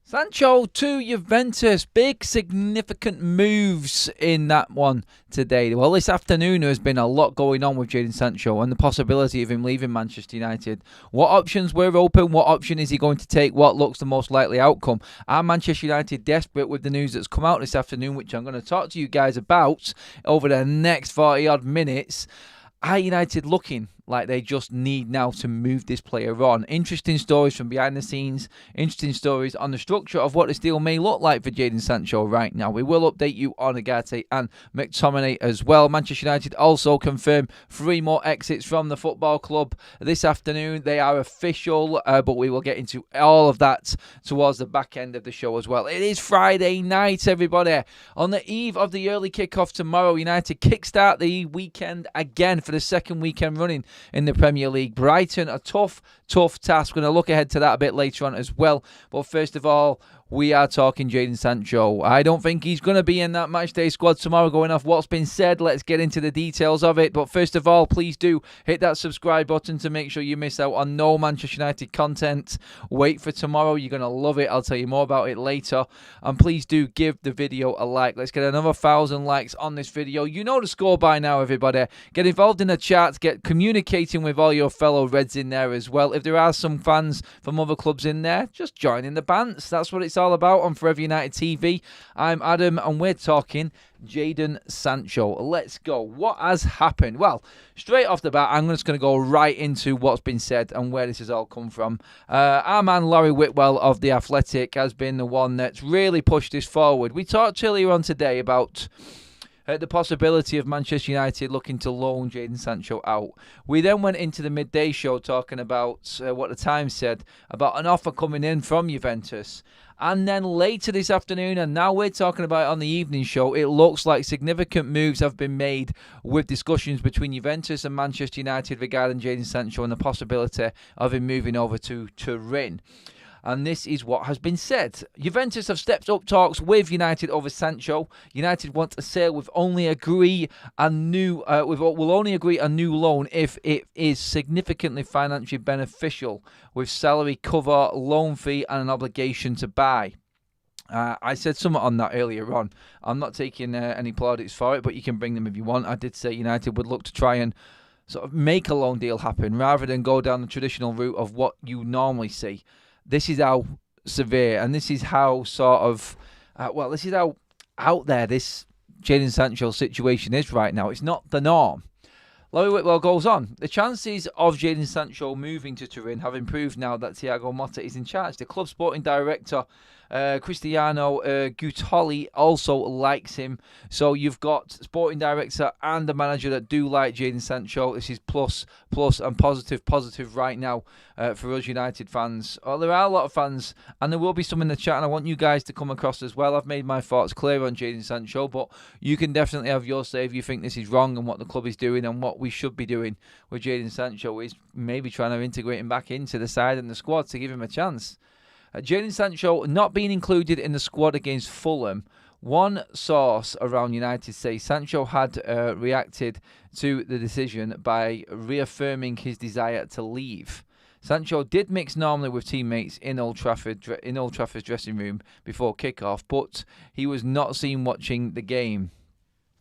Sancho to Juventus. Big significant moves in that one today. Well, this afternoon there has been a lot going on with Jadon Sancho and the possibility of him leaving Manchester United. What options were open? What option is he going to take? What looks the most likely outcome? Are Manchester United desperate with the news that's come out this afternoon, which I'm going to talk to you guys about over the next 40 odd minutes? Are United looking like they just need now to move this player on? Interesting stories from behind the scenes. Interesting stories on the structure of what this deal may look like for Jadon Sancho right now. We will update you on UGARTE and MCTOMINAY as well. Manchester United also confirmed 3 more exits from the football club this afternoon. They are official, but we will get into all of that towards the back end of the show as well. It is Friday night, everybody. On the eve of the early kickoff tomorrow, United kickstart the weekend again for the second weekend running in the Premier League. Brighton, a tough task. We're going to look ahead to that a bit later on as well. But first of all, we are talking Jadon Sancho. I don't think he's going to be in that matchday squad tomorrow. Going off what's been said, let's get into the details of it. But first of all, please do hit that subscribe button to make sure you miss out on no Manchester United content. Wait for tomorrow. You're going to love it. I'll tell you more about it later. And please do give the video a like. Let's get another 1,000 likes on this video. You know the score by now, everybody. Get involved in the chat. Get communicating with all your fellow Reds in there as well. If there are some fans from other clubs in there, just join in the bants. That's what it's all about on Forever United TV. I'm Adam and we're talking Jadon Sancho. Let's go. What has happened? Well, straight off the bat, I'm just going to go right into what's been said and where this has all come from. Our man Larry Whitwell of The Athletic has been the one that's really pushed this forward. We talked earlier on today about the possibility of Manchester United looking to loan Jadon Sancho out. We then went into the midday show talking about what the Times said about an offer coming in from Juventus. And then later this afternoon, and now we're talking about it on the evening show, it looks like significant moves have been made with discussions between Juventus and Manchester United regarding Jadon Sancho and the possibility of him moving over to Turin. And this is what has been said. Juventus have stepped up talks with United over Sancho. United want a sale will only agree a new loan if it is significantly financially beneficial, with salary cover, loan fee, and an obligation to buy. I said something on that earlier on. I'm not taking any plaudits for it, but you can bring them if you want. I did say United would look to try and sort of make a loan deal happen rather than go down the traditional route of what you normally see. This is how severe, and this is how sort of, this is how out there this Jadon Sancho situation is right now. It's not the norm. Larry Whitwell goes on. The chances of Jadon Sancho moving to Turin have improved now that Thiago Motta is in charge. The club sporting director, Cristiano Guttoli, also likes him. So you've got sporting director and the manager that do like Jadon Sancho. This is plus and positive right now for us United fans. Well, there are a lot of fans, and there will be some in the chat, and I want you guys to come across as well. I've made my thoughts clear on Jadon Sancho, but you can definitely have your say if you think this is wrong and what the club is doing, and what we should be doing with Jadon Sancho is maybe trying to integrate him back into the side and the squad to give him a chance. Jadon Sancho not being included in the squad against Fulham. One source around United says Sancho had reacted to the decision by reaffirming his desire to leave. Sancho did mix normally with teammates in Old Trafford's dressing room before kickoff, but he was not seen watching the game.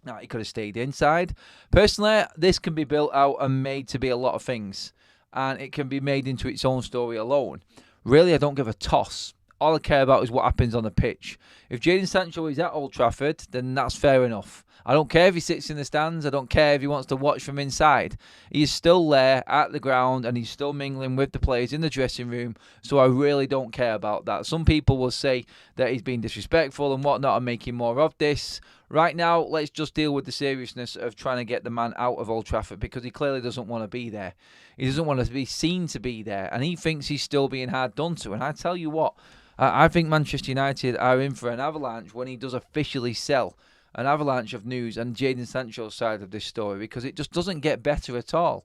Now, he could have stayed inside. Personally, this can be built out and made to be a lot of things, and it can be made into its own story alone. Really, I don't give a toss. All I care about is what happens on the pitch. If Jadon Sancho is at Old Trafford, then that's fair enough. I don't care if he sits in the stands. I don't care if he wants to watch from inside. He is still there at the ground, and he's still mingling with the players in the dressing room, so I really don't care about that. Some people will say that he's being disrespectful and whatnot and making more of this. Right now, let's just deal with the seriousness of trying to get the man out of Old Trafford, because he clearly doesn't want to be there. He doesn't want to be seen to be there, and he thinks he's still being hard done to. And I tell you what, I think Manchester United are in for an avalanche when he does officially sell. An avalanche of news and Jadon Sancho's side of this story, because it just doesn't get better at all.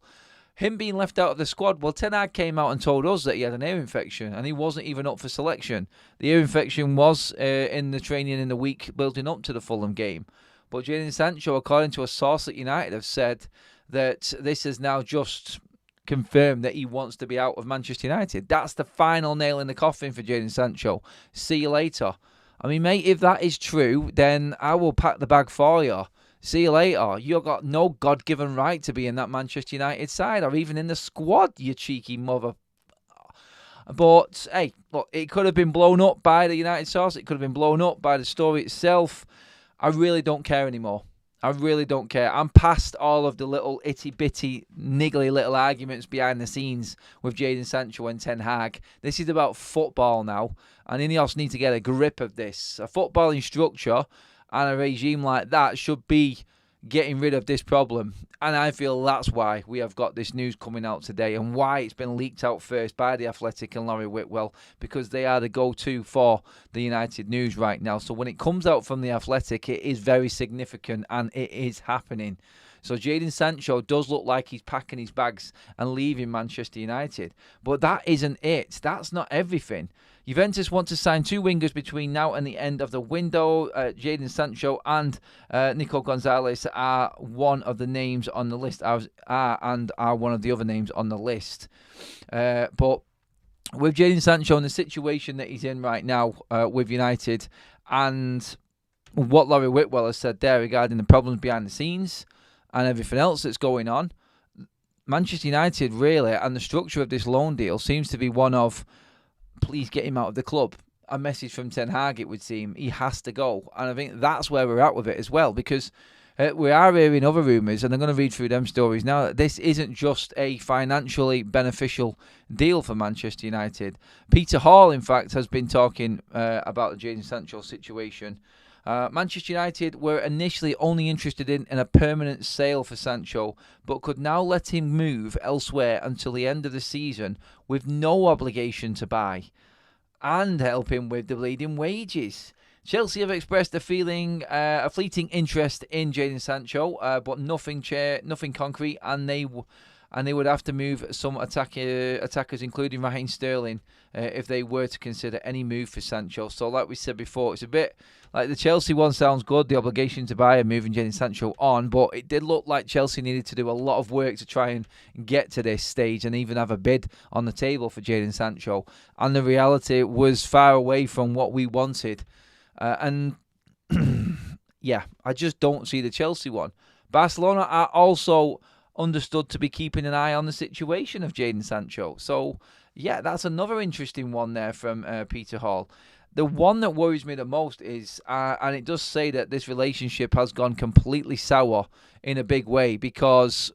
Him being left out of the squad, well, Ten Hag came out and told us that he had an ear infection and he wasn't even up for selection. The ear infection was in the training in the week building up to the Fulham game. But Jadon Sancho, according to a source at United, have said that this is now just confirmed that he wants to be out of Manchester United. That's the final nail in the coffin for Jadon Sancho. See you later. I mean, mate, if that is true, then I will pack the bag for you. See you later. You've got no God-given right to be in that Manchester United side or even in the squad, you cheeky mother. But, hey, look, it could have been blown up by the United source. It could have been blown up by the story itself. I really don't care anymore. I really don't care. I'm past all of the little itty-bitty, niggly little arguments behind the scenes with Jadon Sancho and Ten Hag. This is about football now, and Ineos need to get a grip of this. A footballing structure and a regime like that should be getting rid of this problem. And I feel that's why we have got this news coming out today and why it's been leaked out first by The Athletic and Laurie Whitwell, because they are the go-to for the United news right now. So when it comes out from The Athletic, it is very significant and it is happening. So Jadon Sancho does look like he's packing his bags and leaving Manchester United. But that isn't it. That's not everything. Juventus want to sign 2 wingers between now and the end of the window. Jadon Sancho and Nico Gonzalez are one of the names on the list, and are one of the other names on the list. But with Jadon Sancho and the situation that he's in right now with United, and what Laurie Whitwell has said there regarding the problems behind the scenes and everything else that's going on, Manchester United really, and the structure of this loan deal seems to be one of, please get him out of the club. A message from Ten Hag, it would seem. He has to go. And I think that's where we're at with it as well, because we are hearing other rumours, and I'm going to read through them stories now, that this isn't just a financially beneficial deal for Manchester United. Peter Hall, in fact, has been talking about the Jadon Sancho situation. Manchester United were initially only interested in a permanent sale for Sancho, but could now let him move elsewhere until the end of the season with no obligation to buy, and help him with the bleeding wages. Chelsea have expressed a fleeting interest in Jadon Sancho, but nothing concrete, and they would have to move some attackers, including Raheem Sterling, if they were to consider any move for Sancho. So like we said before, it's a bit like the Chelsea one sounds good, the obligation to buy and moving Jadon Sancho on, but it did look like Chelsea needed to do a lot of work to try and get to this stage and even have a bid on the table for Jadon Sancho. And the reality was far away from what we wanted. And yeah, I just don't see the Chelsea one. Barcelona are also understood to be keeping an eye on the situation of Jadon Sancho. So, yeah, that's another interesting one there from Peter Hall. The one that worries me the most is, and it does say that this relationship has gone completely sour in a big way because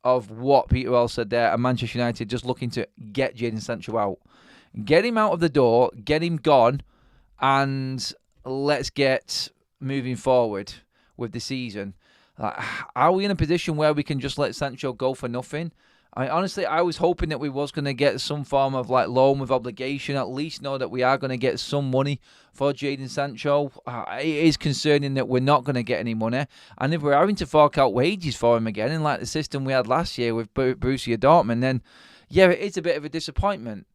of what Peter Hall said there, and Manchester United just looking to get Jadon Sancho out. Get him out of the door, get him gone, and let's get moving forward with the season. Are we in a position where we can just let Sancho go for nothing? Honestly, I was hoping that we was going to get some form of loan with obligation, at least know that we are going to get some money for Jadon Sancho. It is concerning that we're not going to get any money. And if we're having to fork out wages for him again, in like the system we had last year with Borussia Dortmund, then yeah, it is a bit of a disappointment.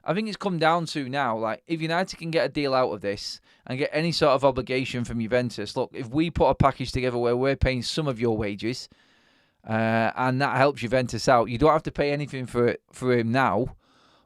I think it's come down to now, if United can get a deal out of this and get any sort of obligation from Juventus, look, if we put a package together where we're paying some of your wages, and that helps Juventus out, you don't have to pay anything for him now,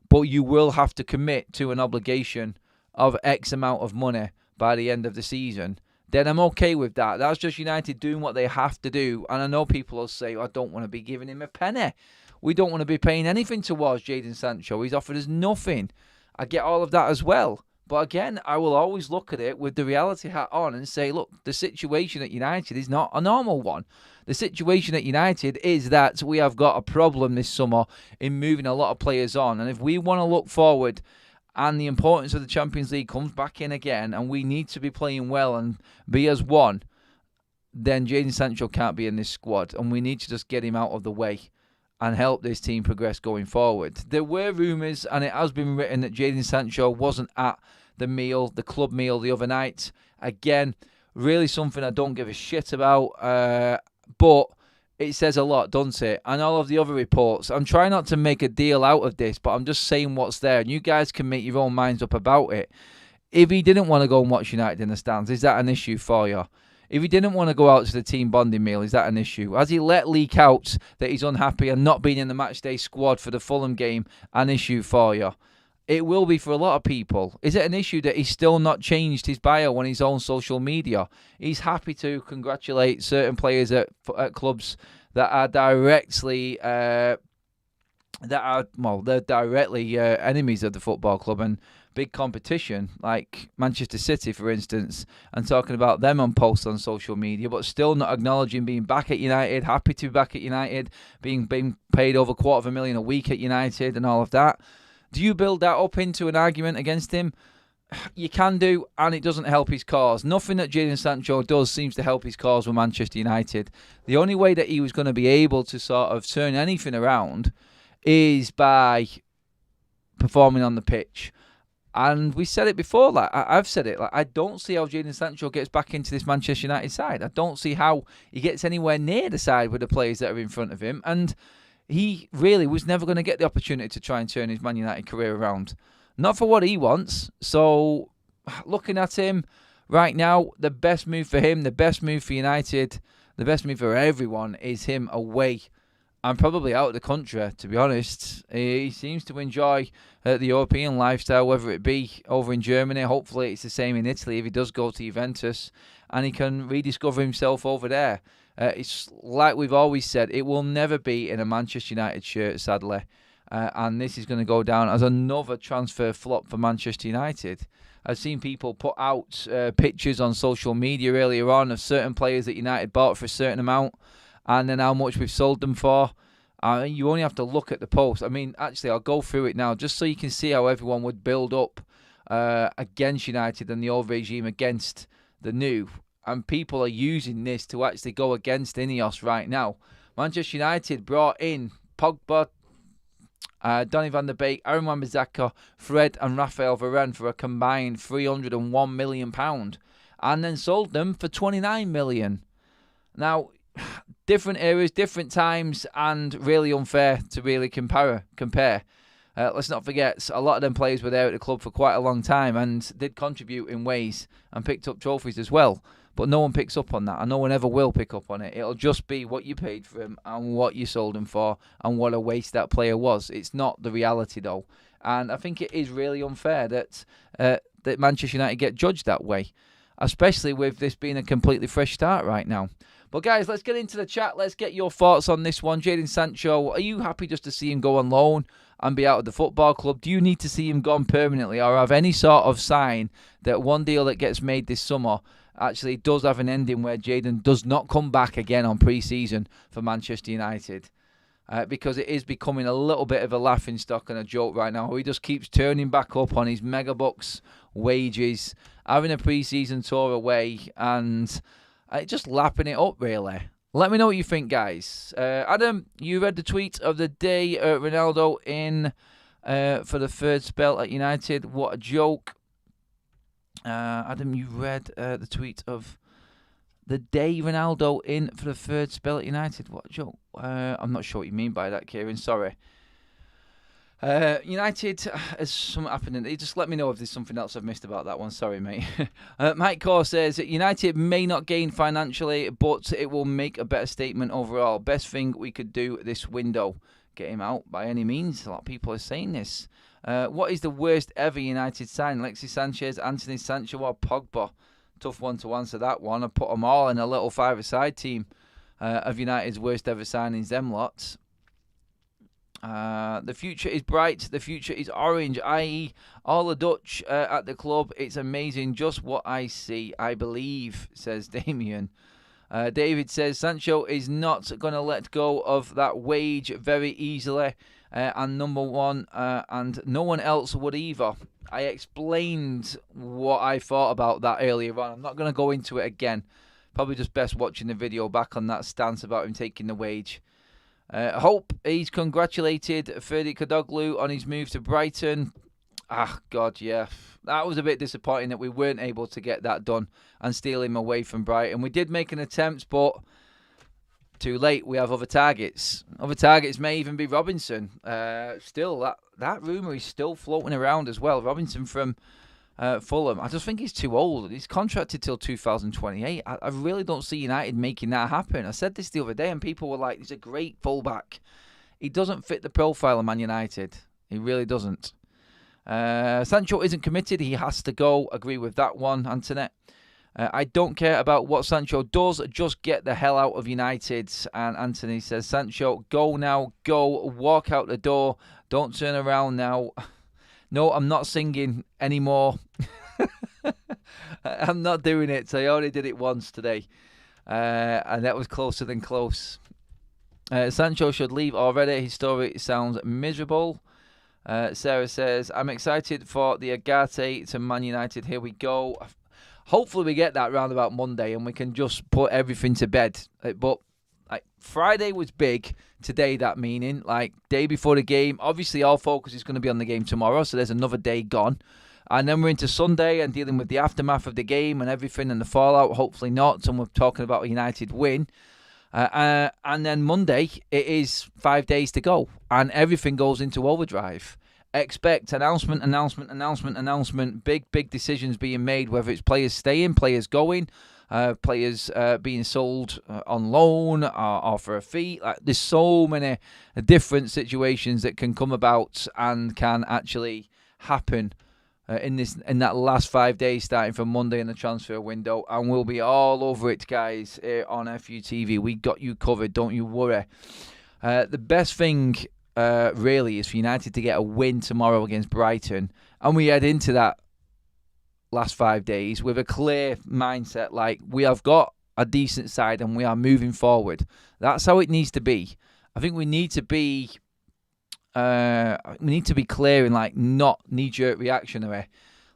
but you will have to commit to an obligation of X amount of money by the end of the season, then I'm okay with that. That's just United doing what they have to do. And I know people will say, I don't want to be giving him a penny. We don't want to be paying anything towards Jadon Sancho. He's offered us nothing. I get all of that as well. But again, I will always look at it with the reality hat on and say, look, the situation at United is not a normal one. The situation at United is that we have got a problem this summer in moving a lot of players on. And if we want to look forward and the importance of the Champions League comes back in again and we need to be playing well and be as one, then Jadon Sancho can't be in this squad. And we need to just get him out of the way and help this team progress going forward. There were rumours, and it has been written, that Jadon Sancho wasn't at the club meal the other night. Again, really something I don't give a shit about, but it says a lot, doesn't it? And all of the other reports, I'm trying not to make a deal out of this, but I'm just saying what's there, and you guys can make your own minds up about it. If he didn't want to go and watch United in the stands, is that an issue for you? If he didn't want to go out to the team bonding meal, is that an issue? Has he let leak out that he's unhappy and not being in the matchday squad for the Fulham game an issue for you? It will be for a lot of people. Is it an issue that he's still not changed his bio on his own social media? He's happy to congratulate certain players at clubs that are directly they're directly enemies of the football club and big competition, like Manchester City, for instance, and talking about them on posts on social media, but still not acknowledging being back at United, happy to be back at United, being paid over $250,000 a week at United and all of that. Do you build that up into an argument against him? You can do, and it doesn't help his cause. Nothing that Jadon Sancho does seems to help his cause with Manchester United. The only way that he was going to be able to sort of turn anything around is by performing on the pitch. And we said it before, like I've said it, like I don't see how Jadon Sancho gets back into this Manchester United side. I don't see how he gets anywhere near the side with the players that are in front of him. And he really was never going to get the opportunity to try and turn his Man United career around. Not for what he wants. So, looking at him right now, the best move for him, the best move for United, the best move for everyone is him away. And probably out of the country, to be honest. He seems to enjoy the European lifestyle, whether it be over in Germany. Hopefully it's the same in Italy if he does go to Juventus. And he can rediscover himself over there. It's like we've always said, it will never be in a Manchester United shirt, sadly. And this is going to go down as another transfer flop for Manchester United. I've seen people put out pictures on social media earlier on of certain players that United bought for a certain amount and then how much we've sold them for. You only have to look at the post. I mean, actually, I'll go through it now just so you can see how everyone would build up against United and the old regime against the new. And people are using this to actually go against Ineos right now. Manchester United brought in Pogba, Donny van der Beek, Aaron Wan-Bissaka, Fred and Raphael Varane for a combined £301 million. And then sold them for £29 million. Now, different eras, different times, and really unfair to really compare. Let's not forget, a lot of them players were there at the club for quite a long time and did contribute in ways and picked up trophies as well. But no one picks up on that, and no one ever will pick up on it. It'll just be what you paid for him and what you sold him for and what a waste that player was. It's not the reality, though. And I think it is really unfair that Manchester United get judged that way, especially with this being a completely fresh start right now. But guys, let's get into the chat. Let's get your thoughts on this one. Jadon Sancho, are you happy just to see him go on loan and be out of the football club? Do you need to see him gone permanently or have any sort of sign that one deal that gets made this summer actually does have an ending where Jadon does not come back again on pre-season for Manchester United? Because it is becoming a little bit of a laughing stock and a joke right now. He just keeps turning back up on his megabucks wages, having a pre-season tour away and just lapping it up, really. Let me know what you think, guys. Adam, you read the tweet of the day. Ronaldo in for the third spell at United. What a joke. Adam, you read the tweet of the day. Ronaldo in for the third spell at United. What a joke. I'm not sure what you mean by that, Kieran. Sorry. United, has something happening. Just let me know if there's something else I've missed about that one. Sorry, mate. Mike Core says, United may not gain financially, but it will make a better statement overall. Best thing we could do this window. Get him out by any means. A lot of people are saying this. What is the worst ever United sign? Alexis Sanchez, Anthony Sancho or Pogba? Tough one to answer that one. I put them all in a little five-a-side team of United's worst ever signings, them lots. The future is bright, the future is orange, i.e. all the Dutch at the club. It's amazing just what I see, I believe, says Damien. David says Sancho is not going to let go of that wage very easily, and number one, and no one else would either. I explained what I thought about that earlier on. I'm not going to go into it again. Probably just best watching the video back on that stance about him taking the wage. Hope he's congratulated Ferdi Kadoglu on his move to Brighton. God, yeah. That was a bit disappointing that we weren't able to get that done and steal him away from Brighton. We did make an attempt, but too late. We have other targets. Other targets may even be Robinson. Still, that rumour is still floating around as well. Robinson from Fulham. I just think he's too old. He's contracted till 2028. I really don't see United making that happen. I said this the other day and people were like, he's a great fullback. He doesn't fit the profile of Man United. He really doesn't. Sancho isn't committed. He has to go. Agree with that one, Antoinette. I don't care about what Sancho does. Just get the hell out of United. And Anthony says, Sancho, go now. Go. Walk out the door. Don't turn around now. No, I'm not singing anymore. I'm not doing it. So I only did it once today. And that was closer than close. Sancho should leave already. His story sounds miserable. Sarah says, I'm excited for the UGARTE to Man United. Here we go. Hopefully we get that round about Monday and we can just put everything to bed. But Friday was big. Today, that meaning, day before the game. Obviously, all focus is going to be on the game tomorrow, so there's another day gone. And then we're into Sunday and dealing with the aftermath of the game and everything and the fallout. Hopefully not. And we're talking about a United win. And then Monday, it is 5 days to go. And everything goes into overdrive. Expect announcement. Big decisions being made, whether it's players staying, players going, players being sold on loan or for a fee. There's so many different situations that can come about and can actually happen in that last 5 days, starting from Monday in the transfer window, and we'll be all over it, guys, here on FUTV. We got you covered, don't you worry. The best thing really is for United to get a win tomorrow against Brighton, and we head into that last 5 days with a clear mindset, we have got a decent side and we are moving forward. That's how it needs to be. I think we need to be clear and not knee-jerk reactionary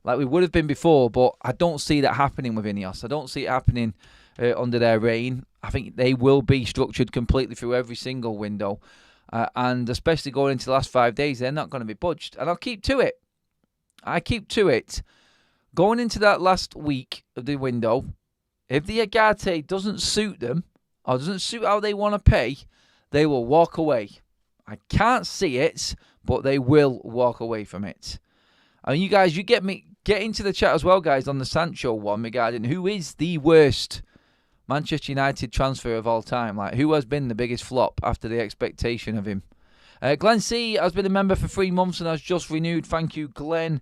like we would have been before, but I don't see that happening with Ineos. I don't see it happening under their reign. I think they will be structured completely through every single window, and especially going into the last 5 days, they're not going to be budged, and I'll keep to it. Going into that last week of the window, if the UGARTE doesn't suit them or doesn't suit how they want to pay, they will walk away. I can't see it, but they will walk away from it. And you guys, get into the chat as well, guys, on the Sancho one regarding who is the worst Manchester United transfer of all time. Who has been the biggest flop after the expectation of him? Glenn C has been a member for 3 months and has just renewed. Thank you, Glenn.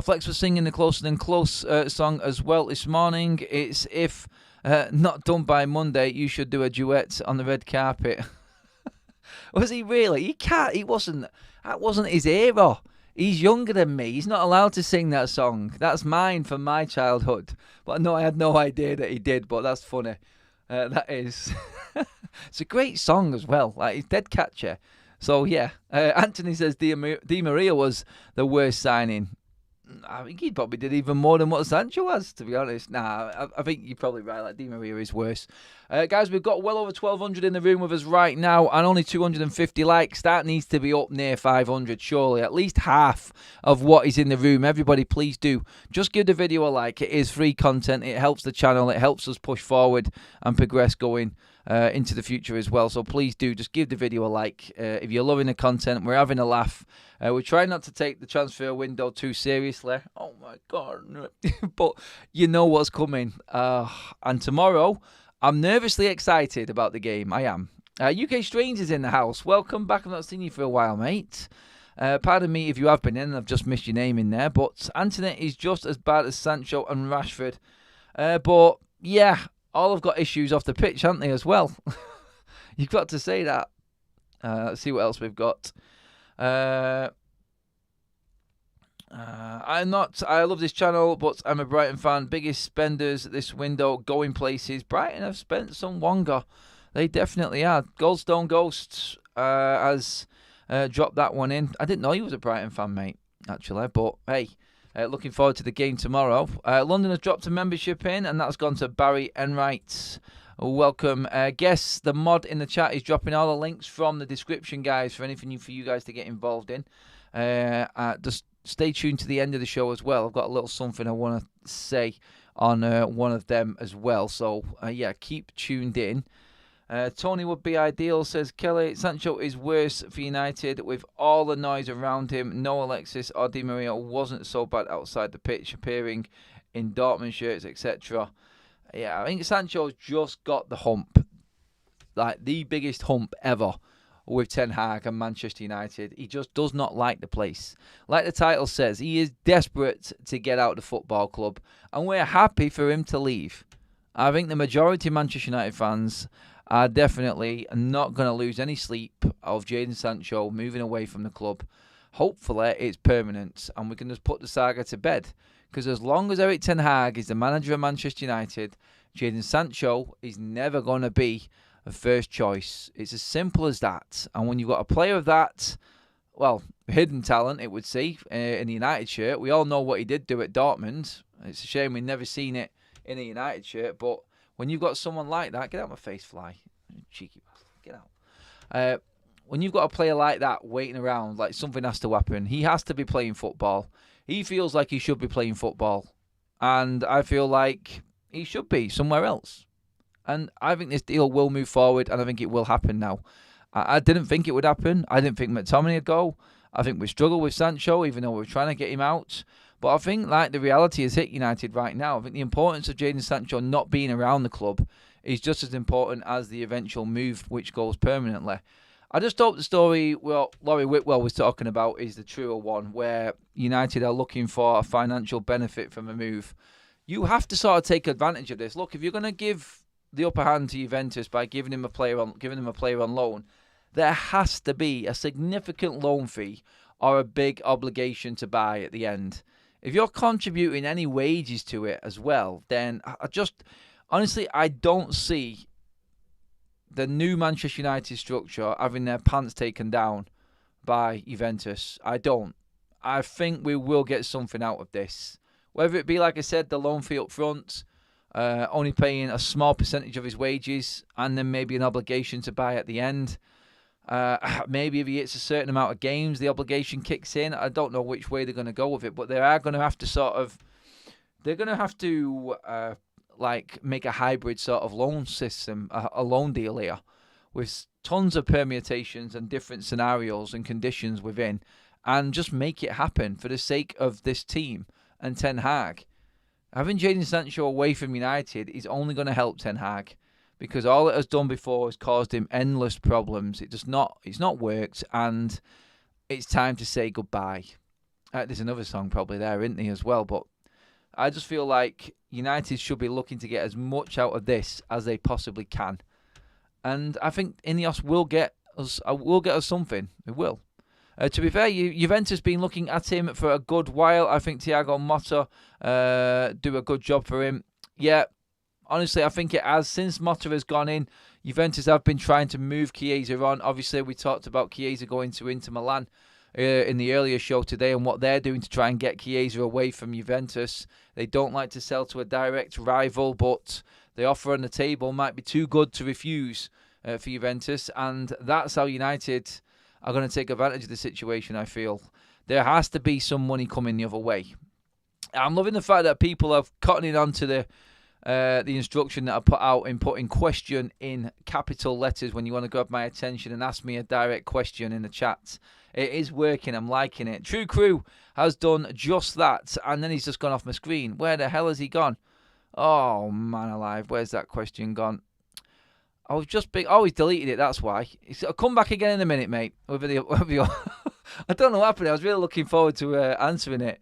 Flex was singing the Closer Than Close song as well this morning. It's if not done by Monday, you should do a duet on the red carpet. Was he really? He can't. That wasn't his era. He's younger than me. He's not allowed to sing that song. That's mine from my childhood. But no, I had no idea that he did. But that's funny. That is. It's a great song as well. It's dead catchy. So yeah, Anthony says Di Maria was the worst signing. I think he probably did even more than what Sancho has, to be honest. Nah, I think you're probably right. Di Maria is worse. Guys, we've got well over 1,200 in the room with us right now and only 250 likes. That needs to be up near 500, surely. At least half of what is in the room. Everybody, please do. Just give the video a like. It is free content. It helps the channel. It helps us push forward and progress going into the future as well. So please do just give the video a like. If you're loving the content, we're having a laugh. We're trying not to take the transfer window too seriously. Oh my God. But you know what's coming. And tomorrow, I'm nervously excited about the game. I am. UK Strangers in the house. Welcome back. I've not seen you for a while, mate. Pardon me if you have been in. I've just missed your name in there. But Anthony is just as bad as Sancho and Rashford. But yeah, all have got issues off the pitch, haven't they, as well? You've got to say that. Let's see what else we've got. I love this channel, but I'm a Brighton fan. Biggest spenders this window, going places. Brighton have spent some Wonga. They definitely are. Goldstone Ghosts has dropped that one in. I didn't know he was a Brighton fan, mate, actually. But hey, looking forward to the game tomorrow. London has dropped a membership in, and that's gone to Barry Enright. Welcome. Guess the mod in the chat is dropping all the links from the description, guys, for anything for you guys to get involved in. Just stay tuned to the end of the show as well. I've got a little something I want to say on one of them as well. So, yeah, keep tuned in. Tony would be ideal, says Kelly. Sancho is worse for United with all the noise around him. No Alexis or Di Maria wasn't so bad outside the pitch, appearing in Dortmund shirts, etc. Yeah, I think Sancho's just got the hump. Like the biggest hump ever with Ten Hag and Manchester United. He just does not like the place. Like the title says, he is desperate to get out of the football club, and we're happy for him to leave. I think the majority of Manchester United fans are definitely not going to lose any sleep of Jadon Sancho moving away from the club. Hopefully it's permanent and we can just put the saga to bed. Because as long as Erik Ten Hag is the manager of Manchester United, Jadon Sancho is never going to be a first choice. It's as simple as that. And when you've got a player of that, well, hidden talent, it would see, in the United shirt. We all know what he did do at Dortmund. It's a shame we've never seen it in a United shirt. But when you've got someone like that, get out my face, fly. Cheeky bastard, get out. When you've got a player like that waiting around, like something has to happen. He has to be playing football. He feels like he should be playing football. And I feel like he should be somewhere else. And I think this deal will move forward, and I think it will happen now. I didn't think it would happen. I didn't think McTominay would go. I think we struggle with Sancho, even though we're trying to get him out. But I think like the reality has hit United right now. I think the importance of Jadon Sancho not being around the club is just as important as the eventual move, which goes permanently. I just hope the story, well, Laurie Whitwell was talking about is the truer one, where United are looking for a financial benefit from a move. You have to sort of take advantage of this. Look, if you're going to give the upper hand to Juventus by giving him a player on loan, there has to be a significant loan fee or a big obligation to buy at the end. If you're contributing any wages to it as well, then honestly, I don't see the new Manchester United structure having their pants taken down by Juventus. I don't. I think we will get something out of this. Whether it be, like I said, the loan fee up front, only paying a small percentage of his wages, and then maybe an obligation to buy at the end. Maybe if he hits a certain amount of games, the obligation kicks in. I don't know which way they're going to go with it, but they are going to have to make a hybrid sort of loan system, a loan deal here, with tons of permutations and different scenarios and conditions within, and just make it happen for the sake of this team and Ten Hag. Having Jadon Sancho away from United is only going to help Ten Hag, because all it has done before has caused him endless problems. It's not worked, and it's time to say goodbye. There's another song probably there, isn't there, as well? But I just feel like United should be looking to get as much out of this as they possibly can, and I think Ineos will get us something. It will. To be fair, Juventus been looking at him for a good while. I think Thiago Motta do a good job for him. Yeah, honestly, I think it has. Since Motta has gone in, Juventus have been trying to move Chiesa on. Obviously, we talked about Chiesa going to Inter Milan in the earlier show today, and what they're doing to try and get Chiesa away from Juventus. They don't like to sell to a direct rival, but the offer on the table might be too good to refuse for Juventus, and that's how United are going to take advantage of the situation, I feel. There has to be some money coming the other way. I'm loving the fact that people are cottoning on to the instruction that I put out in putting question in capital letters when you want to grab my attention and ask me a direct question in the chat. It is working. I'm liking it. True Crew has done just that, and then he's just gone off my screen. Where the hell has he gone? Oh, man alive. Where's that question gone? I was just big. Oh, he's deleted it. That's why. I'll come back again in a minute, mate. I don't know what happened. I was really looking forward to answering it.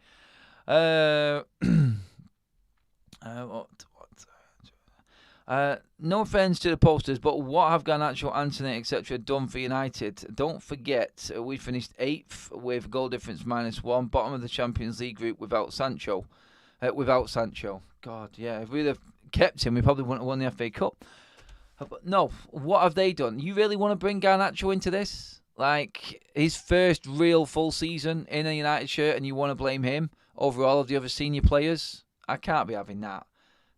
No offence to the posters, but what have Garnacho, Anthony, etc. done for United? Don't forget, we finished 8th with goal difference -1, bottom of the Champions League group without Sancho. God, yeah. If we'd have kept him, we probably wouldn't have won the FA Cup. No, what have they done? You really want to bring Garnacho into this? Like, his first real full season in a United shirt, and you want to blame him over all of the other senior players? I can't be having that.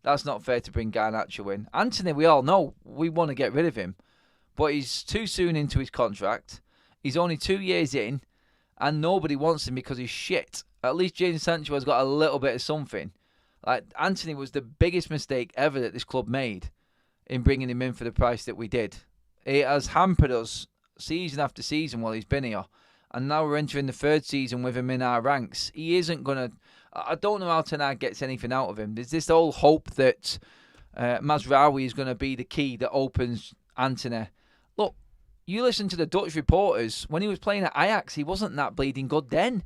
That's not fair to bring Garnacho in. Anthony, we all know we want to get rid of him, but he's too soon into his contract. He's only 2 years in, and nobody wants him because he's shit. At least Jadon Sancho has got a little bit of something. Like, Anthony was the biggest mistake ever that this club made. in bringing him in for the price that we did. It has hampered us season after season while he's been here. And now we're entering the third season with him in our ranks. He isn't going to... I don't know how Ten Hag gets anything out of him. There's this whole hope that Mazraoui is going to be the key that opens Antony. Look, you listen to the Dutch reporters. When he was playing at Ajax, he wasn't that bleeding good then.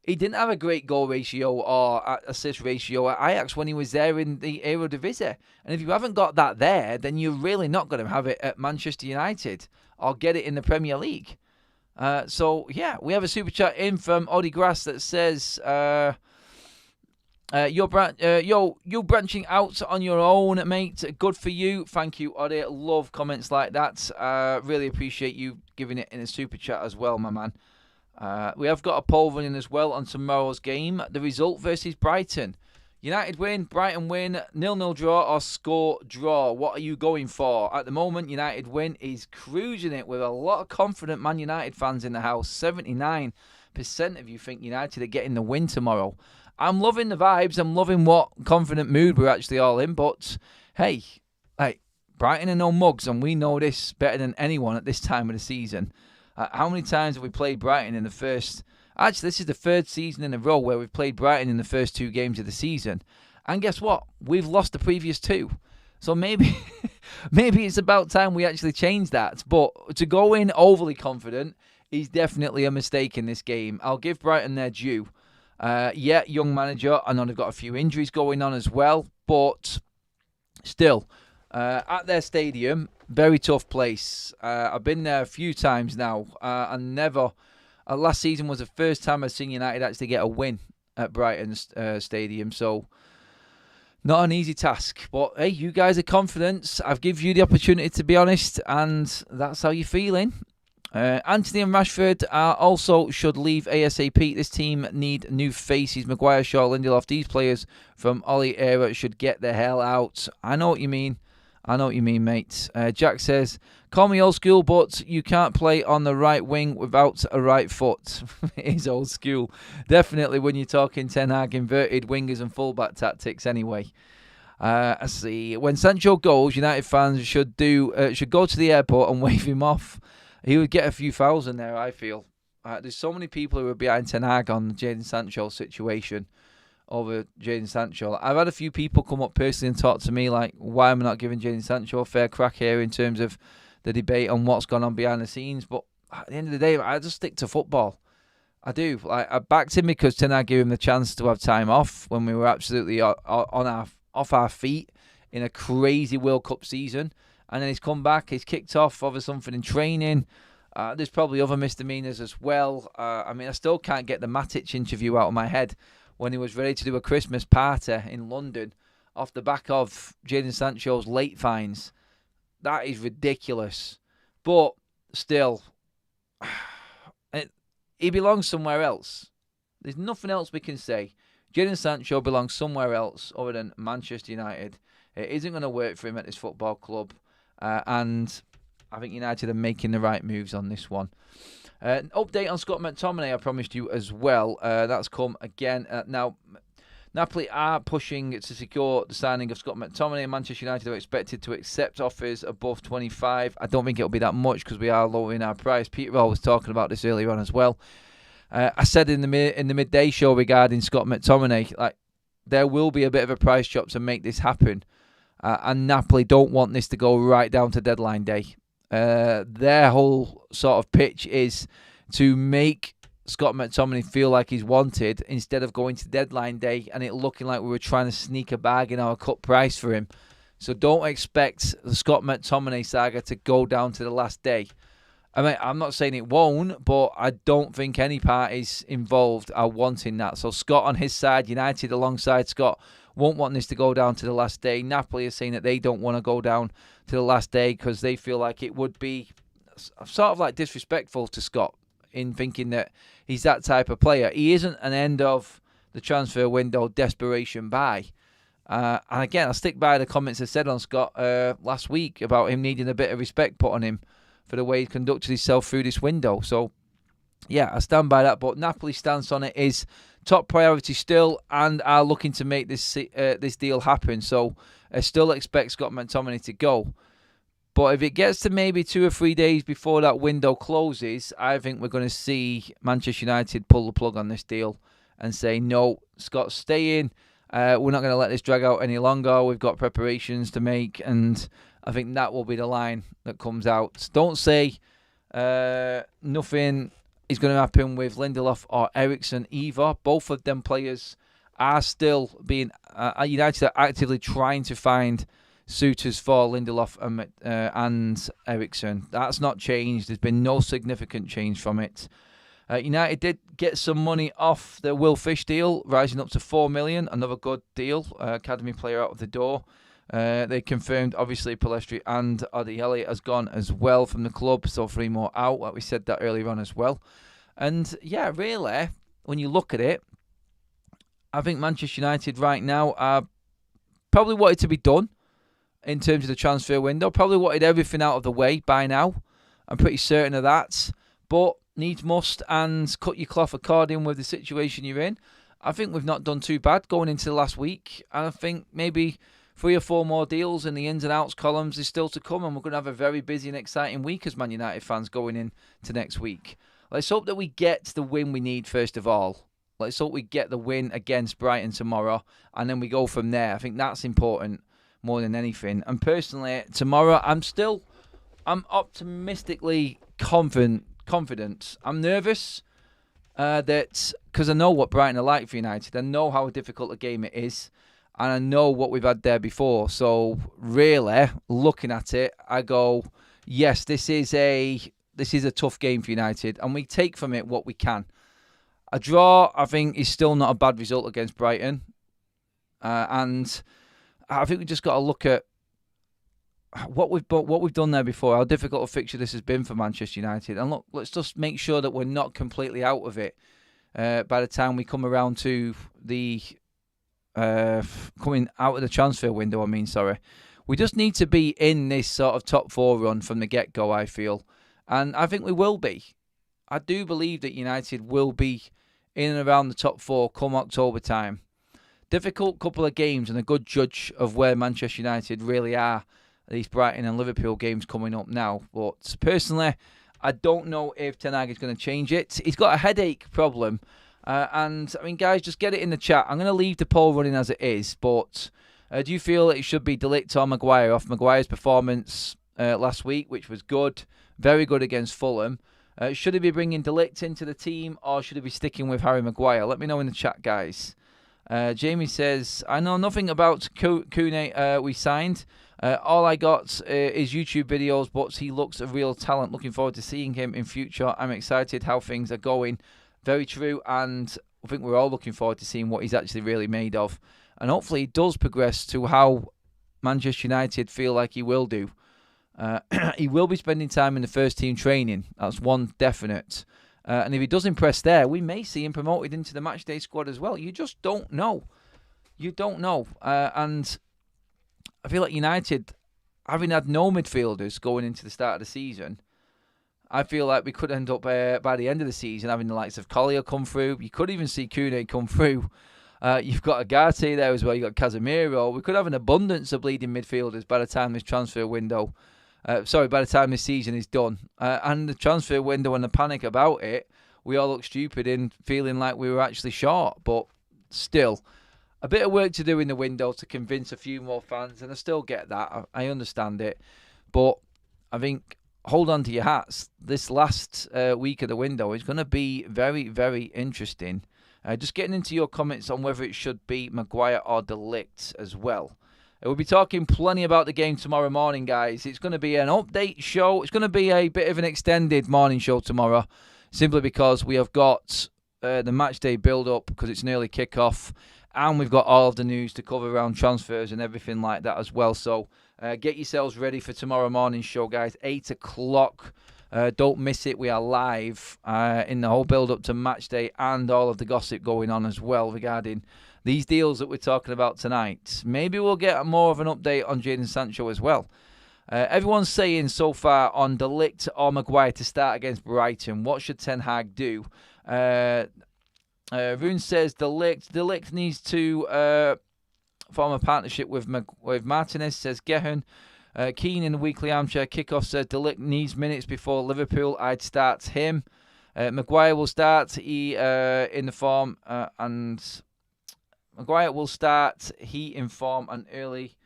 He didn't have a great goal ratio or assist ratio at Ajax when he was there in the Eredivisie. And if you haven't got that there, then you're really not going to have it at Manchester United or get it in the Premier League. So, yeah, we have a super chat in from Oddy Grass that says, you're branching out on your own, mate. Good for you. Thank you, Oddy. Love comments like that. Really appreciate you giving it in a super chat as well, my man. We have got a poll running as well on tomorrow's game. The result versus Brighton. United win, Brighton win, 0-0 draw or score draw. What are you going for? At the moment, United win is cruising it with a lot of confident Man United fans in the house. 79% of you think United are getting the win tomorrow. I'm loving the vibes. I'm loving what confident mood we're actually all in. But, hey, Brighton are no mugs, and we know this better than anyone at this time of the season. How many times have we played Brighton in the first... Actually, this is the third season in a row where we've played Brighton in the first 2 games of the season. And guess what? We've lost the previous 2. So maybe it's about time we actually change that. But to go in overly confident is definitely a mistake in this game. I'll give Brighton their due. Young manager. I know they've got a few injuries going on as well. But still, at their stadium, very tough place. I've been there a few times now and never... last season was the first time I've seen United actually get a win at Brighton's stadium. So, not an easy task. But, hey, you guys are confident. I've given you the opportunity to be honest. And that's how you're feeling. Antony and Rashford also should leave ASAP. This team need new faces. Maguire, Shaw, Lindelof. These players from Ollie era should get the hell out. I know what you mean. Mate. Jack says, call me old school, but you can't play on the right wing without a right foot. It is old school. Definitely when you're talking Ten Hag inverted wingers and fullback tactics anyway. I see. When Sancho goes, United fans should go to the airport and wave him off. He would get a few fouls in there, I feel. There's so many people who are behind Ten Hag on the Jadon Sancho situation. Over Jadon Sancho. I've had a few people come up personally and talk to me like, why am I not giving Jadon Sancho a fair crack here in terms of the debate on what's gone on behind the scenes? But at the end of the day, I just stick to football. I do. I backed him because Ten Hag gave him the chance to have time off when we were absolutely off our feet in a crazy World Cup season. And then he's come back, he's kicked off over something in training. There's probably other misdemeanors as well. I still can't get the Matic interview out of my head when he was ready to do a Christmas party in London off the back of Jadon Sancho's late fines. That is ridiculous. But still, he belongs somewhere else. There's nothing else we can say. Jadon Sancho belongs somewhere else other than Manchester United. It isn't going to work for him at this football club. And I think United are making the right moves on this one. An update on Scott McTominay I promised you as well. That's come again. Now, Napoli are pushing to secure the signing of Scott McTominay. Manchester United are expected to accept offers above 25. I don't think it'll be that much because we are lowering our price. Peter was talking about this earlier on as well. I said in the midday show regarding Scott McTominay, like there will be a bit of a price drop to make this happen. And Napoli don't want this to go right down to deadline day. Their whole sort of pitch is to make Scott McTominay feel like he's wanted instead of going to deadline day and it looking like we were trying to sneak a bargain or a cut price for him. So don't expect the Scott McTominay saga to go down to the last day. I mean, I'm not saying it won't, but I don't think any parties involved are wanting that. So Scott on his side, United alongside Scott, won't want this to go down to the last day. Napoli is saying that they don't want to go down to the last day because they feel like it would be sort of like disrespectful to Scott in thinking that he's that type of player. He isn't an end of the transfer window desperation buy. And again, I'll stick by the comments I said on Scott last week about him needing a bit of respect put on him for the way he conducted himself through this window. So, yeah, I stand by that. But Napoli's stance on it is top priority still and are looking to make this deal happen. So, I still expect Scott McTominay to go. But if it gets to maybe 2 or 3 days before that window closes, I think we're going to see Manchester United pull the plug on this deal and say, no, Scott, stay in. We're not going to let this drag out any longer. We've got preparations to make, and I think that will be the line that comes out. Don't say nothing is going to happen with Lindelof or Eriksen either. Both of them players are still being... United are actively trying to find suitors for Lindelof and Eriksen. That's not changed. There's been no significant change from it. United did get some money off the Will Fish deal, rising up to $4 million. Another good deal. Academy player out of the door. They confirmed, obviously, Pellistri and Odiele has gone as well from the club. So 3 more out. Like we said that earlier on as well. And yeah, really, when you look at it, I think Manchester United right now are probably wanted to be done in terms of the transfer window. Probably wanted everything out of the way by now. I'm pretty certain of that. But needs must, and cut your cloth according with the situation you're in. I think we've not done too bad going into the last week. And I think maybe 3 or 4 more deals in the ins and outs columns is still to come. And we're going to have a very busy and exciting week as Man United fans going into next week. Let's hope that we get the win we need first of all. Let's hope we get the win against Brighton tomorrow. And then we go from there. I think that's important more than anything. And personally, tomorrow, I'm optimistically confident. I'm nervous that because I know what Brighton are like for United. I know how difficult a game it is. And I know what we've had there before. So really, looking at it, I go, yes, this is a tough game for United. And we take from it what we can. A draw, I think, is still not a bad result against Brighton. And I think we just got to look at what we've done there before, how difficult a fixture this has been for Manchester United. And look, let's just make sure that we're not completely out of it by the time we come around to the coming out of the transfer window, We just need to be in this sort of top 4 run from the get-go, I feel. And I think we will be. I do believe that United will be in and around the top 4 come October time. Difficult couple of games and a good judge of where Manchester United really are. These Brighton and Liverpool games coming up now. But personally, I don't know if Ten Hag is going to change it. He's got a headache problem. And, guys, just get it in the chat. I'm going to leave the poll running as it is. But do you feel it should be De Ligt or Maguire off Maguire's performance last week, which was good, very good against Fulham? Should he be bringing De Ligt into the team or should he be sticking with Harry Maguire? Let me know in the chat, guys. Jamie says, I know nothing about Kune we signed. All I got is YouTube videos, but he looks a real talent. Looking forward to seeing him in future. I'm excited how things are going. Very true, and I think we're all looking forward to seeing what he's actually really made of. And hopefully he does progress to how Manchester United feel like he will do. He will be spending time in the first team training. That's one definite. And if he does impress there, we may see him promoted into the matchday squad as well. You just don't know. You don't know. And I feel like United, having had no midfielders going into the start of the season, I feel like we could end up by the end of the season having the likes of Collier come through. You could even see Kune come through. You've got UGARTE there as well. You've got Casemiro. We could have an abundance of bleeding midfielders by the time this transfer window... by the time this season is done. And the transfer window and the panic about it, we all look stupid in feeling like we were actually short. But still, a bit of work to do in the window to convince a few more fans. And I still get that. I understand it. But I think, hold on to your hats. This last week of the window is going to be very, very interesting. Just getting into your comments on whether it should be Maguire or De Ligt as well. We'll be talking plenty about the game tomorrow morning, guys. It's going to be an update show. It's going to be a bit of an extended morning show tomorrow, simply because we have got the match day build-up because it's an early kickoff, and we've got all of the news to cover around transfers and everything like that as well. So get yourselves ready for tomorrow morning show, guys. 8 o'clock. Don't miss it. We are live in the whole build-up to match day and all of the gossip going on as well regarding these deals that we're talking about tonight. Maybe we'll get more of an update on Jadon Sancho as well. Everyone's saying so far on De Ligt or Maguire to start against Brighton. What should Ten Hag do? Rune says De Ligt needs to form a partnership with Martinez, says Gehun. Keane in the weekly armchair kickoff says De Ligt needs minutes before Liverpool. I'd start him. Maguire will start. He in the form and Maguire will start. He in form and early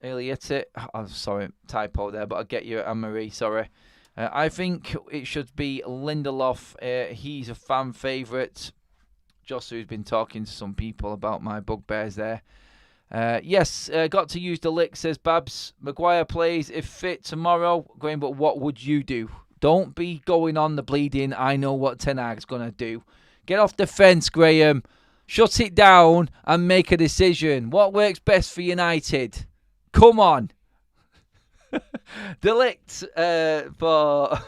hit it. Oh, sorry, typo there, but I'll get you, Anne-Marie. Sorry. I think it should be Lindelof. He's a fan favourite. Josu's been talking to some people about my bugbears there. Yes, got to use De Ligt, says Babs. Maguire plays if fit tomorrow. Graham, but what would you do? Don't be going on the bleeding, I know what Ten Hag's going to do. Get off the fence, Graham. Shut it down and make a decision. What works best for United? Come on. De Ligt for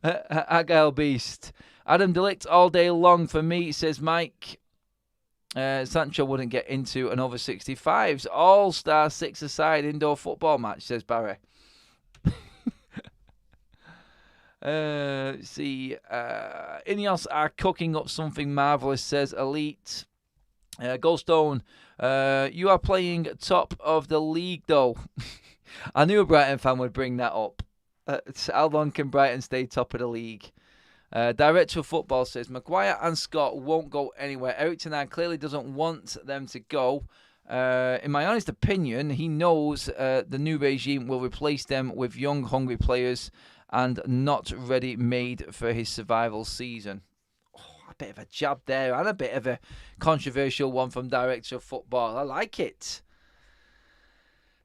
Agile Beast. Adam De Ligt all day long for me, says Mike. Sancho wouldn't get into an over 65s all-star six-a-side indoor football match, says Barry. Ineos are cooking up something marvellous, says Elite. Goldstone, you are playing top of the league, though. I knew a Brighton fan would bring that up. How long can Brighton stay top of the league? Director of Football says Maguire and Scott won't go anywhere. Eric Ten Hag clearly doesn't want them to go. In my honest opinion, he knows the new regime will replace them with young, hungry players and not ready-made for his survival season. Oh, a bit of a jab there and a bit of a controversial one from Director of Football. I like it.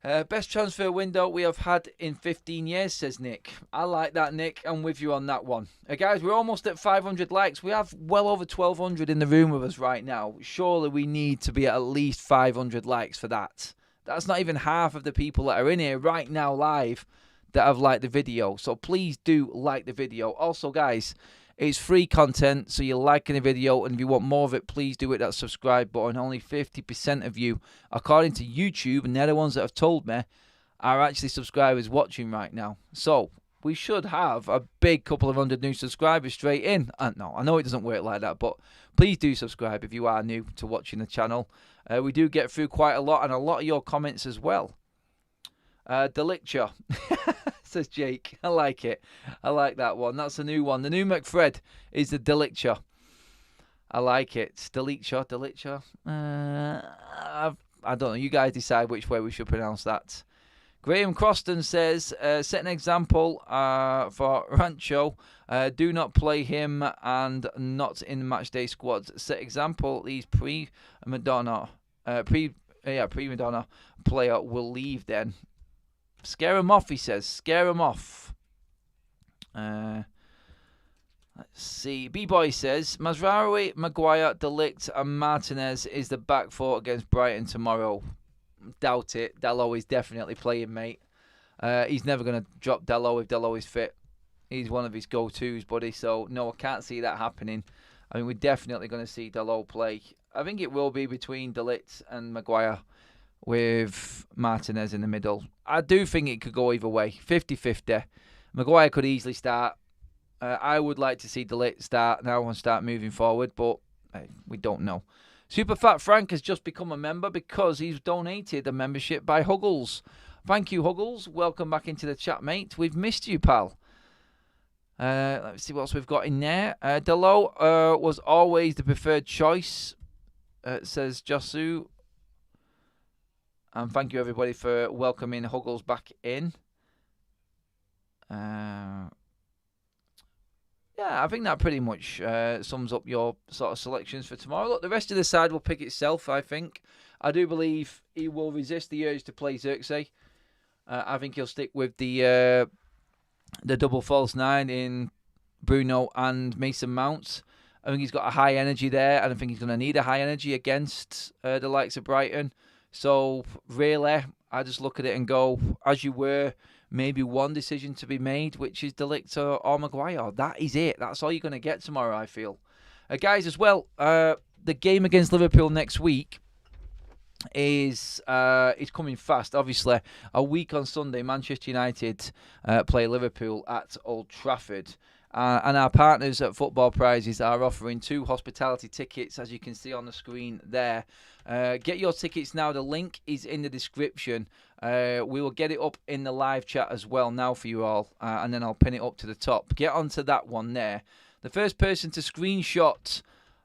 Best transfer window we have had in 15 years, says Nick. I like that, Nick. I'm with you on that one. Guys, we're almost at 500 likes. We have well over 1,200 in the room with us right now. Surely we need to be at least 500 likes for that. That's not even half of the people that are in here right now live that have liked the video. So please do like the video. Also, guys, it's free content, so you're liking the video, and if you want more of it, please do hit that subscribe button. Only 50% of you, according to YouTube, and they're the ones that have told me, are actually subscribers watching right now. So we should have a big couple of hundred new subscribers straight in. No, I know it doesn't work like that, but please do subscribe if you are new to watching the channel. We do get through quite a lot, and a lot of your comments as well. Delicture, says Jake. I like it. I like that one. That's a new one. The new McFred is the Delicture. I like it. Delicture. I don't know. You guys decide which way we should pronounce that. Graham Croston says, set an example for Rancho. Do not play him and not in the matchday squads. Set example. These pre-Madonna player will leave then. Scare him off, he says. Scare him off. Let's see. B-Boy says, Mazraoui, Maguire, De Ligt and Martinez is the back four against Brighton tomorrow. Doubt it. Dalot is definitely playing, mate. He's never going to drop Dalot if Dalot is fit. He's one of his go-tos, buddy. So, no, I can't see that happening. I mean, we're definitely going to see Dalot play. I think it will be between De Ligt and Maguire, with Martinez in the middle. I do think it could go either way. 50-50. Maguire could easily start. I would like to see De Ligt start now and start moving forward, but we don't know. Super Fat Frank has just become a member because he's donated a membership by Huggles. Thank you, Huggles. Welcome back into the chat, mate. We've missed you, pal. Let's see what else we've got in there. Dalot was always the preferred choice, says Josu. And thank you, everybody, for welcoming Huggles back in. Yeah, I think that pretty much sums up your sort of selections for tomorrow. Look, the rest of the side will pick itself, I think. I do believe he will resist the urge to play Xerxes. I think he'll stick with the double false nine in Bruno and Mason Mount. I think he's got a high energy there, and I think he's going to need a high energy against the likes of Brighton. So, really, I just look at it and go, as you were, maybe one decision to be made, which is De Ligt or Maguire. That is it. That's all you're going to get tomorrow, I feel. Guys, as well, the game against Liverpool next week is coming fast. Obviously, a week on Sunday, Manchester United play Liverpool at Old Trafford. And our partners at Football Prizes are offering 2 hospitality tickets, as you can see on the screen there. Get your tickets now. The link is in the description. We will get it up in the live chat as well now for you all, and then I'll pin it up to the top. Get onto that one there. The first person to screenshot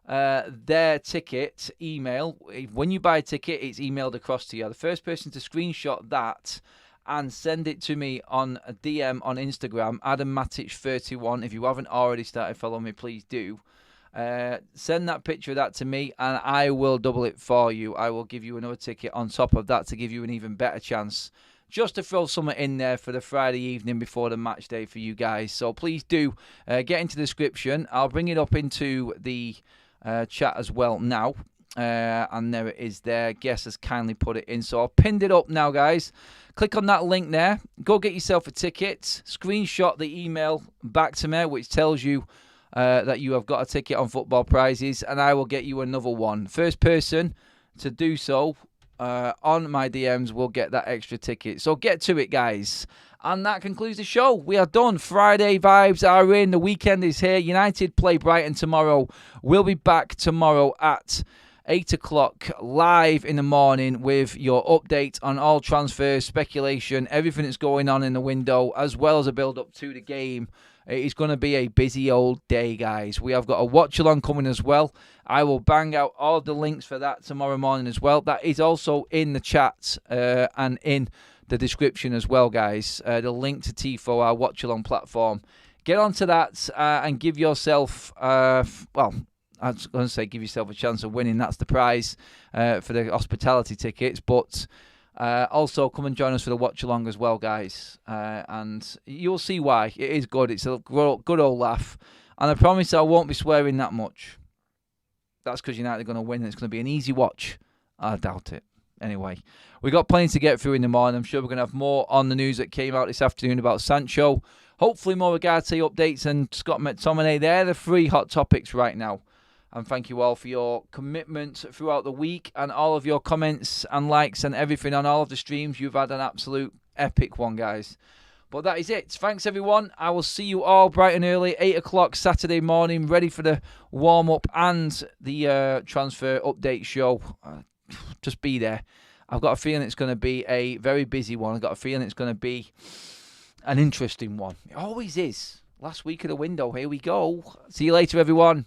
their ticket email, when you buy a ticket, it's emailed across to you. The first person to screenshot that and send it to me on a DM on Instagram, AdamMatic31. If you haven't already started following me, please do. Send that picture of that to me, and I will double it for you. I will give you another ticket on top of that to give you an even better chance, just to throw something in there for the Friday evening before the match day for you guys. So please do get into the description. I'll bring it up into the chat as well now. And there it is there. Guest has kindly put it in. So I've pinned it up now, guys. Click on that link there. Go get yourself a ticket. Screenshot the email back to me, which tells you that you have got a ticket on Football Prizes, and I will get you another one. First person to do so on my DMs will get that extra ticket. So get to it, guys. And that concludes the show. We are done. Friday vibes are in. The weekend is here. United play Brighton tomorrow. We'll be back tomorrow at 8 o'clock live in the morning with your update on all transfers, speculation, everything that's going on in the window, as well as a build-up to the game. It is going to be a busy old day, guys. We have got a watch-along coming as well. I will bang out all the links for that tomorrow morning as well. That is also in the chat and in the description as well, guys. The link to TIFO, our watch-along platform. Get onto that and give yourself, I was going to say give yourself a chance of winning. That's the prize for the hospitality tickets. But also come and join us for the watch-along as well, guys. And you'll see why. It is good. It's a good old laugh. And I promise I won't be swearing that much. That's because United are going to win and it's going to be an easy watch. I doubt it. Anyway, we got plenty to get through in the morning. I'm sure we're going to have more on the news that came out this afternoon about Sancho. Hopefully more UGARTE updates and Scott McTominay. They're the 3 hot topics right now. And thank you all for your commitment throughout the week and all of your comments and likes and everything on all of the streams. You've had an absolute epic one, guys. But that is it. Thanks, everyone. I will see you all bright and early, 8 o'clock Saturday morning, ready for the warm-up and the transfer update show. Just be there. I've got a feeling it's going to be a very busy one. I've got a feeling it's going to be an interesting one. It always is. Last week of the window. Here we go. See you later, everyone.